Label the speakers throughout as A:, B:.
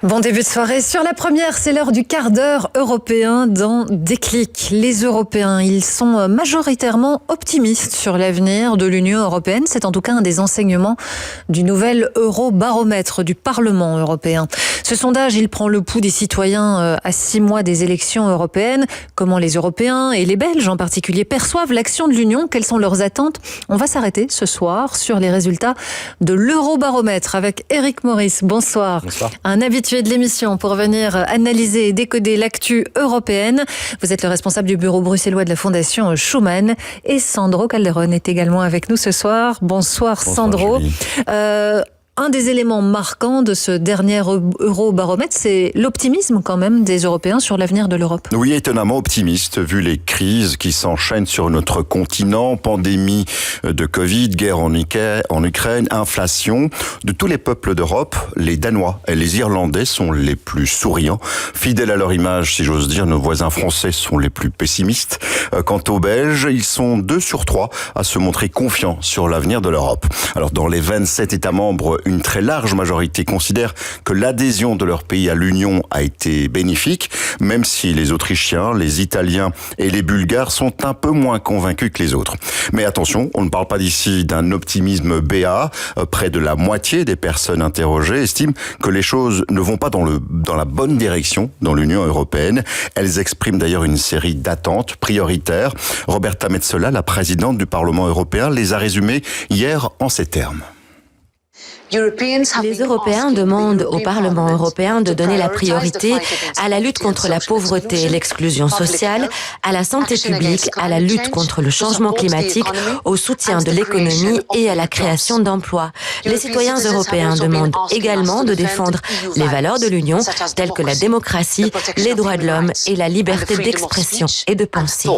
A: Bon début de soirée. Sur la première, c'est l'heure du quart d'heure européen dans Déclic. Les Européens, ils sont majoritairement optimistes sur l'avenir de l'Union européenne. C'est en tout cas un des enseignements du nouvel Eurobaromètre du Parlement européen. Ce sondage, il prend le pouls des citoyens à 6 mois des élections européennes. Comment les Européens et les Belges en particulier perçoivent l'action de l'Union? Quelles sont leurs attentes? On va s'arrêter ce soir sur les résultats de l'Eurobaromètre avec Éric Maurice. Bonsoir.
B: Bonsoir.
A: Un habitué de l'émission pour venir analyser et décoder l'actu européenne. Vous êtes le responsable du bureau bruxellois de la Fondation Schuman et Sandro Calderon est également avec nous ce soir. Bonsoir Sandro. Un des éléments marquants de ce dernier Eurobaromètre, c'est l'optimisme quand même des Européens sur l'avenir de l'Europe.
B: Oui, étonnamment optimiste, vu les crises qui s'enchaînent sur notre continent, pandémie de Covid, guerre en Ukraine, inflation. De tous les peuples d'Europe, les Danois et les Irlandais sont les plus souriants. Fidèles à leur image, si j'ose dire, nos voisins français sont les plus pessimistes. Quant aux Belges, ils sont 2 sur 3 à se montrer confiants sur l'avenir de l'Europe. Alors, dans les 27 États membres, une très large majorité considère que l'adhésion de leur pays à l'Union a été bénéfique, même si les Autrichiens, les Italiens et les Bulgares sont un peu moins convaincus que les autres. Mais attention, on ne parle pas d'ici d'un optimisme béat. Près de la moitié des personnes interrogées estiment que les choses ne vont pas dans la bonne direction dans l'Union européenne. Elles expriment d'ailleurs une série d'attentes prioritaires. Roberta Metsola, la présidente du Parlement européen, les a résumées hier en ces termes.
C: Les Européens demandent au Parlement européen de donner la priorité à la lutte contre la pauvreté et l'exclusion sociale, à la santé publique, à la lutte contre le changement climatique, au soutien de l'économie et à la création d'emplois. Les citoyens européens demandent également de défendre les valeurs de l'Union, telles que la démocratie, les droits de l'homme et la liberté d'expression et de pensée.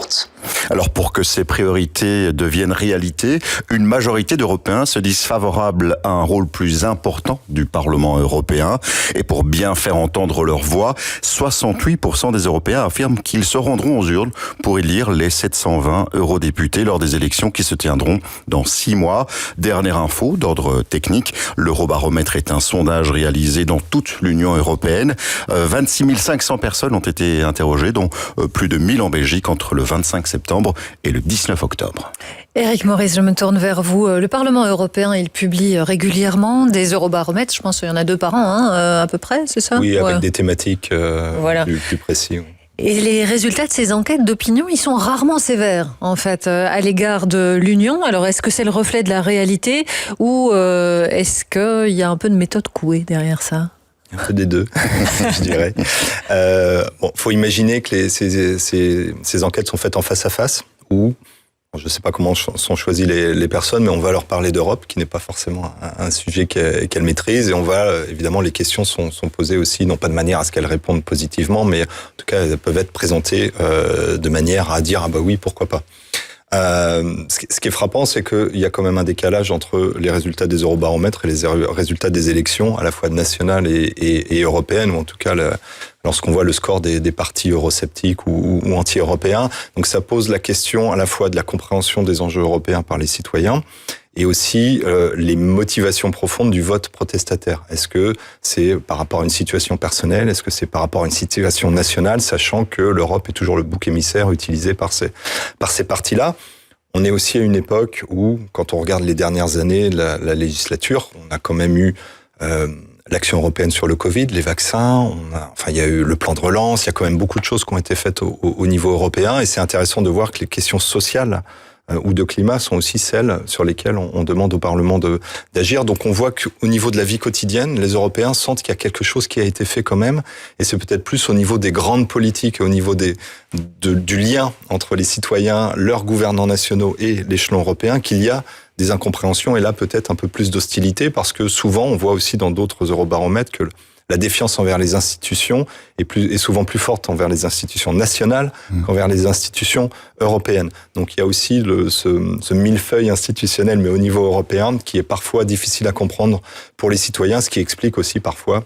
B: Alors pour que ces priorités deviennent réalité, une majorité d'Européens se disent favorables à un rôle plus important du Parlement européen. Et pour bien faire entendre leur voix, 68% des Européens affirment qu'ils se rendront aux urnes pour élire les 720 eurodéputés lors des élections qui se tiendront dans 6 mois. Dernière info d'ordre technique, l'Eurobaromètre est un sondage réalisé dans toute l'Union européenne. 26 500 personnes ont été interrogées, dont plus de 1000 en Belgique entre le 25 septembre et le 19 octobre.
A: Éric Maurice, je me tourne vers vous. Le Parlement européen, il publie régulièrement des Eurobaromètres. Je pense qu'il y en a 2 par an, à peu près, c'est ça?
D: Oui, avec des thématiques plus précises.
A: Et les résultats de ces enquêtes d'opinion, ils sont rarement sévères, en fait, à l'égard de l'Union. Alors, est-ce que c'est le reflet de la réalité ou est-ce qu'il y a un peu de méthode couée derrière ça?
D: Un peu des deux, je dirais. Faut imaginer que ces enquêtes sont faites en face à face, où je ne sais pas comment sont choisies les personnes, mais on va leur parler d'Europe, qui n'est pas forcément un sujet qu'elles maîtrisent. Et on va, évidemment, les questions sont posées aussi, non pas de manière à ce qu'elles répondent positivement, mais en tout cas, elles peuvent être présentées de manière à dire « ah bah oui, pourquoi pas ». Ce qui est frappant, c'est qu'il y a quand même un décalage entre les résultats des Eurobaromètres et les résultats des élections, à la fois nationales et européennes, ou en tout cas lorsqu'on voit le score des partis eurosceptiques ou anti-européens. Donc ça pose la question à la fois de la compréhension des enjeux européens par les citoyens et aussi les motivations profondes du vote protestataire. Est-ce que c'est par rapport à une situation personnelle? Est-ce que c'est par rapport à une situation nationale, sachant que l'Europe est toujours le bouc émissaire utilisé par ces partis-là? On est aussi à une époque où, quand on regarde les dernières années de la législature, on a quand même eu l'action européenne sur le Covid, les vaccins, il y a eu le plan de relance, il y a quand même beaucoup de choses qui ont été faites au niveau européen, et c'est intéressant de voir que les questions sociales ou de climat sont aussi celles sur lesquelles on demande au Parlement d'agir. Donc on voit qu'au niveau de la vie quotidienne, les Européens sentent qu'il y a quelque chose qui a été fait quand même, et c'est peut-être plus au niveau des grandes politiques, au niveau du lien entre les citoyens, leurs gouvernants nationaux et l'échelon européen qu'il y a des incompréhensions, et là peut-être un peu plus d'hostilité, parce que souvent on voit aussi dans d'autres Eurobaromètres que la défiance envers les institutions est souvent plus forte envers les institutions nationales qu'envers les institutions européennes. Donc il y a aussi ce millefeuille institutionnel, mais au niveau européen, qui est parfois difficile à comprendre pour les citoyens, ce qui explique aussi parfois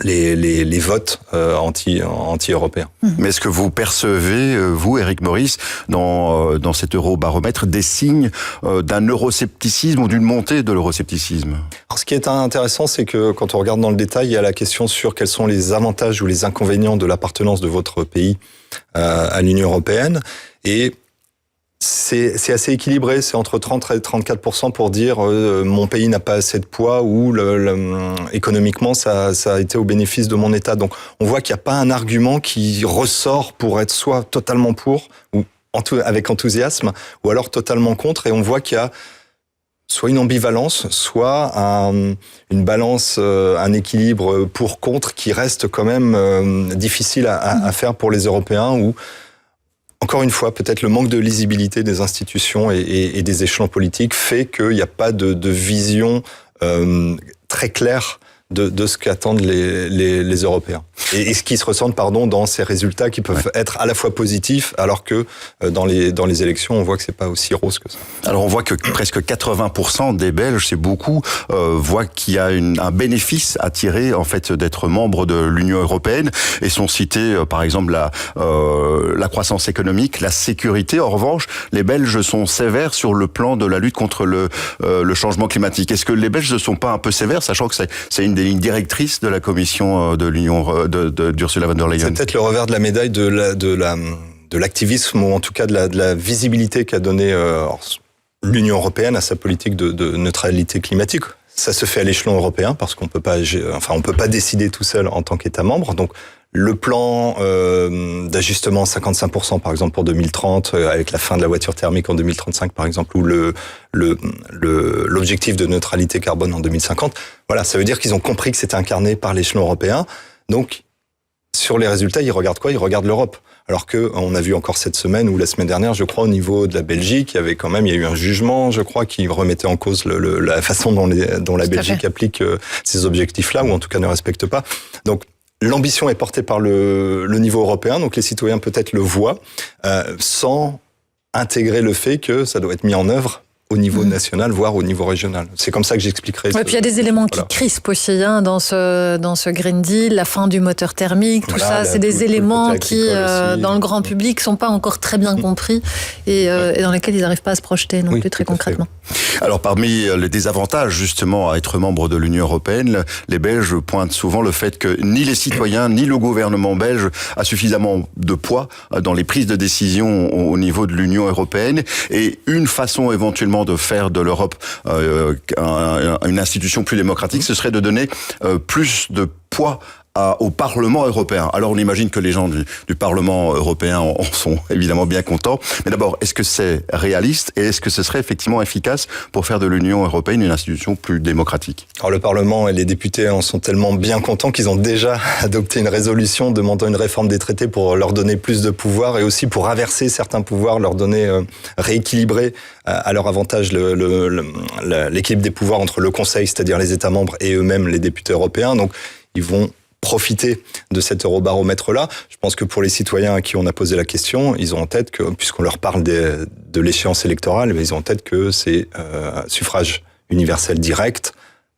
D: les votes anti-européens.
B: Mais est-ce que vous percevez, vous, Éric Meurice, dans cet eurobaromètre, des signes d'un euroscepticisme ou d'une montée de l'euroscepticisme?
D: Alors, ce qui est intéressant, c'est que quand on regarde dans le détail, il y a la question sur quels sont les avantages ou les inconvénients de l'appartenance de votre pays à l'Union européenne. Et c'est assez équilibré, c'est entre 30 et 34% pour dire mon pays n'a pas assez de poids ou économiquement ça a été au bénéfice de mon État. Donc on voit qu'il n'y a pas un argument qui ressort pour être soit totalement pour ou avec enthousiasme ou alors totalement contre, et on voit qu'il y a soit une ambivalence, soit une balance, un équilibre pour-contre qui reste quand même difficile à faire pour les Européens, où encore une fois, peut-être le manque de lisibilité des institutions et des échelons politiques fait qu'il n'y a pas de vision très claire de ce qu'attendent les Européens. Et ce qui se ressent, dans ces résultats qui peuvent être à la fois positifs, alors que dans les élections, on voit que c'est pas aussi rose que ça.
B: Alors on voit que presque 80% des Belges, c'est beaucoup, voient qu'il y a un bénéfice à tirer en fait d'être membre de l'Union européenne, et sont cités par exemple la croissance économique, la sécurité. En revanche, les Belges sont sévères sur le plan de la lutte contre le changement climatique. Est-ce que les Belges ne sont pas un peu sévères, sachant que c'est une des lignes directrices de la Commission de l'Union d'Ursula von der Leyen?
D: C'est peut-être le revers de la médaille de l'activisme, ou en tout cas de la visibilité qu'a donné l'Union européenne à sa politique de neutralité climatique. Ça se fait à l'échelon européen parce qu'on peut pas décider tout seul en tant qu'État membre. Donc le plan d'ajustement 55% par exemple pour 2030, avec la fin de la voiture thermique en 2035 par exemple, ou l'objectif de neutralité carbone en 2050. Voilà, ça veut dire qu'ils ont compris que c'était incarné par l'échelon européen. Donc sur les résultats, ils regardent quoi? Ils regardent l'Europe. Alors que on a vu encore cette semaine ou la semaine dernière, je crois, au niveau de la Belgique, il y a eu un jugement, je crois, qui remettait en cause la façon dont la Belgique applique ces objectifs-là, ou en tout cas ne respecte pas. Donc l'ambition est portée par le niveau européen, donc les citoyens peut-être le voient, sans intégrer le fait que ça doit être mis en œuvre au niveau national, voire au niveau régional. C'est comme ça que j'expliquerai.
A: Ouais, puis il y a des éléments qui crispent aussi dans ce Green Deal, la fin du moteur thermique, tout ça, c'est des éléments qui, dans le grand public, sont pas encore très bien compris et dans lesquels ils n'arrivent pas à se projeter non plus très concrètement.
B: Alors parmi les désavantages justement à être membre de l'Union européenne, les Belges pointent souvent le fait que ni les citoyens ni le gouvernement belge a suffisamment de poids dans les prises de décision au niveau de l'Union européenne, et une façon éventuellement de faire de l'Europe une institution plus démocratique, ce serait de donner plus de poids au Parlement européen. Alors on imagine que les gens du Parlement européen en sont évidemment bien contents. Mais d'abord, est-ce que c'est réaliste et est-ce que ce serait effectivement efficace pour faire de l'Union européenne une institution plus démocratique?
D: Alors le Parlement et les députés en sont tellement bien contents qu'ils ont déjà adopté une résolution demandant une réforme des traités pour leur donner plus de pouvoir, et aussi pour inverser certains pouvoirs, leur donner, rééquilibrer à leur avantage l'équilibre des pouvoirs entre le Conseil, c'est-à-dire les États membres, et eux-mêmes les députés européens. Donc ils vont profiter de cet eurobaromètre-là. Je pense que pour les citoyens à qui on a posé la question, ils ont en tête que, puisqu'on leur parle de l'échéance électorale, ils ont en tête que c'est suffrage universel direct,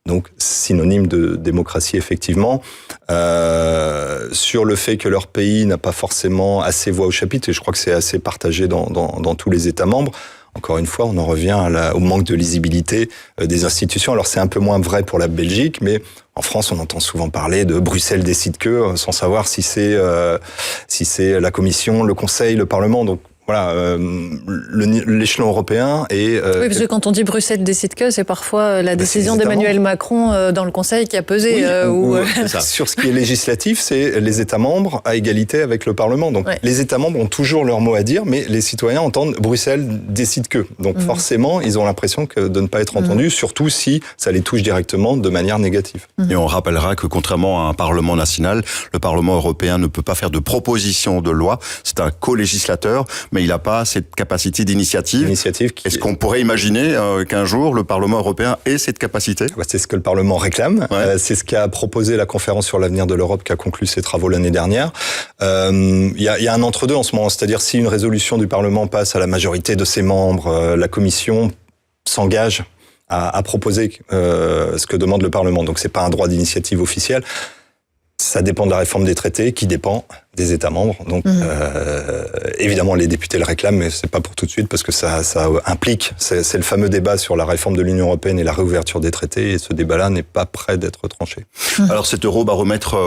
D: donc synonyme de démocratie effectivement, sur le fait que leur pays n'a pas forcément assez voix au chapitre, et je crois que c'est assez partagé dans tous les États membres. Encore une fois, on en revient au manque de lisibilité des institutions. Alors c'est un peu moins vrai pour la Belgique, mais en France, on entend souvent parler de Bruxelles décide que, sans savoir si c'est la Commission, le Conseil, le Parlement. Donc voilà, l'échelon européen et...
A: Oui, parce que quand on dit Bruxelles décide que, c'est parfois la décision d'Emmanuel Macron dans le Conseil qui a pesé.
D: Sur ce qui est législatif, c'est les États membres à égalité avec le Parlement. Donc les États membres ont toujours leur mot à dire, mais les citoyens entendent Bruxelles décide que. Donc forcément, ils ont l'impression de ne pas être entendus, surtout si ça les touche directement de manière négative.
B: Et on rappellera que contrairement à un Parlement national, le Parlement européen ne peut pas faire de proposition de loi. C'est un co-législateur, mais il n'a pas cette capacité d'initiative. Est-ce qu'on pourrait imaginer qu'un jour, le Parlement européen ait cette capacité?
D: C'est ce que le Parlement réclame. C'est ce qu'a proposé la conférence sur l'avenir de l'Europe qui a conclu ses travaux l'année dernière. Il y a un entre-deux en ce moment. C'est-à-dire, si une résolution du Parlement passe à la majorité de ses membres, la Commission s'engage à proposer ce que demande le Parlement. Donc, c'est pas un droit d'initiative officiel. Ça dépend de la réforme des traités, qui dépend des États membres. Donc, évidemment, les députés le réclament, mais c'est pas pour tout de suite, parce que ça implique, c'est le fameux débat sur la réforme de l'Union européenne et la réouverture des traités, et ce débat-là n'est pas prêt d'être tranché.
B: Alors, cet eurobaromètre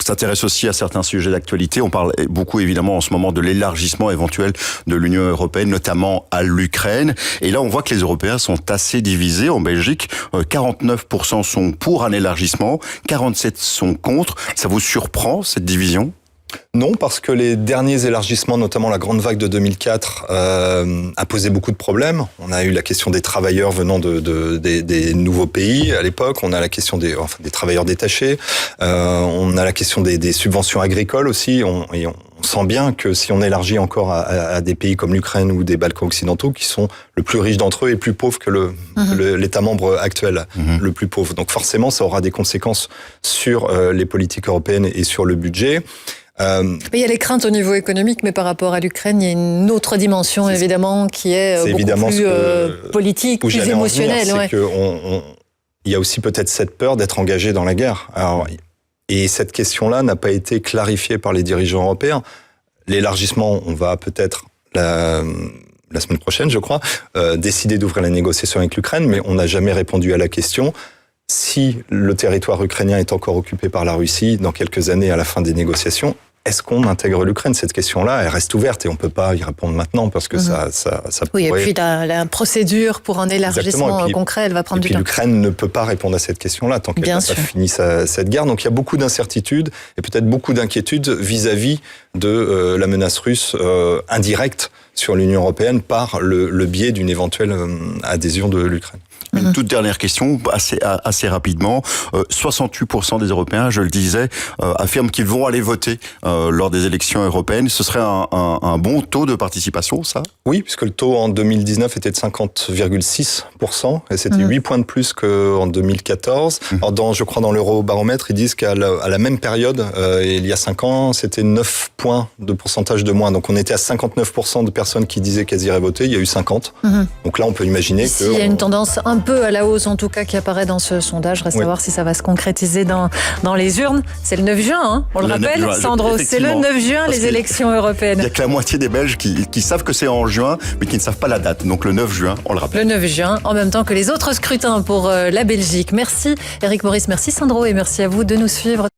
B: s'intéresse aussi à certains sujets d'actualité. On parle beaucoup, évidemment, en ce moment de l'élargissement éventuel de l'Union européenne, notamment à l'Ukraine. Et là, on voit que les Européens sont assez divisés. En Belgique, 49% sont pour un élargissement, 47% sont contre. Ça vous surprend, cette division ?
D: Non, parce que les derniers élargissements, notamment la grande vague de 2004, a posé beaucoup de problèmes. On a eu la question des travailleurs venant des nouveaux pays à l'époque. On a la question des travailleurs détachés. On a la question des subventions agricoles aussi. On sent bien que si on élargit encore à des pays comme l'Ukraine ou des Balkans occidentaux, qui sont le plus riche d'entre eux et plus pauvres que l'État membre actuel, le plus pauvre. Donc forcément, ça aura des conséquences sur les politiques européennes et sur le budget.
A: Il y a les craintes au niveau économique, mais par rapport à l'Ukraine, il y a une autre dimension évidemment qui est beaucoup plus politique, plus émotionnelle.
D: Il y a aussi peut-être cette peur d'être engagé dans la guerre. Et cette question-là n'a pas été clarifiée par les dirigeants européens. L'élargissement, on va peut-être la semaine prochaine, je crois, décider d'ouvrir la négociation avec l'Ukraine, mais on n'a jamais répondu à la question. Si le territoire ukrainien est encore occupé par la Russie dans quelques années à la fin des négociations, est-ce qu'on intègre l'Ukraine ? Cette question-là, elle reste ouverte et on ne peut pas y répondre maintenant parce que ça
A: oui,
D: pourrait...
A: et puis la procédure pour un élargissement concret, elle va prendre du temps.
D: Et puis l'Ukraine ne peut pas répondre à cette question-là tant qu'elle n'a pas fini cette guerre. Donc il y a beaucoup d'incertitudes et peut-être beaucoup d'inquiétudes vis-à-vis de la menace russe indirecte sur l'Union européenne par le biais d'une éventuelle adhésion de l'Ukraine.
B: Une toute dernière question, assez rapidement. 68% des Européens, je le disais, affirment qu'ils vont aller voter lors des élections européennes. Ce serait un bon taux de participation, ça ?
D: Oui, puisque le taux en 2019 était de 50,6%, et c'était 8 points de plus qu'en 2014. Alors je crois dans l'Eurobaromètre, ils disent qu'à la même période, il y a 5 ans, c'était 9 points de pourcentage de moins. Donc on était à 59% de personnes qui disaient qu'elles iraient voter, il y a eu 50. Donc là, on peut imaginer que...
A: Il y a une tendance un peu à la hausse, en tout cas, qui apparaît dans ce sondage. Reste à voir si ça va se concrétiser dans les urnes. C'est le 9 juin, hein, on le rappelle, Sandro. C'est le 9 juin, les élections européennes.
B: Il n'y a que la moitié des Belges qui savent que c'est en juin, mais qui ne savent pas la date. Donc le 9 juin, on le rappelle.
A: Le 9 juin, en même temps que les autres scrutins pour la Belgique. Merci Éric Maurice, merci Sandro, et merci à vous de nous suivre.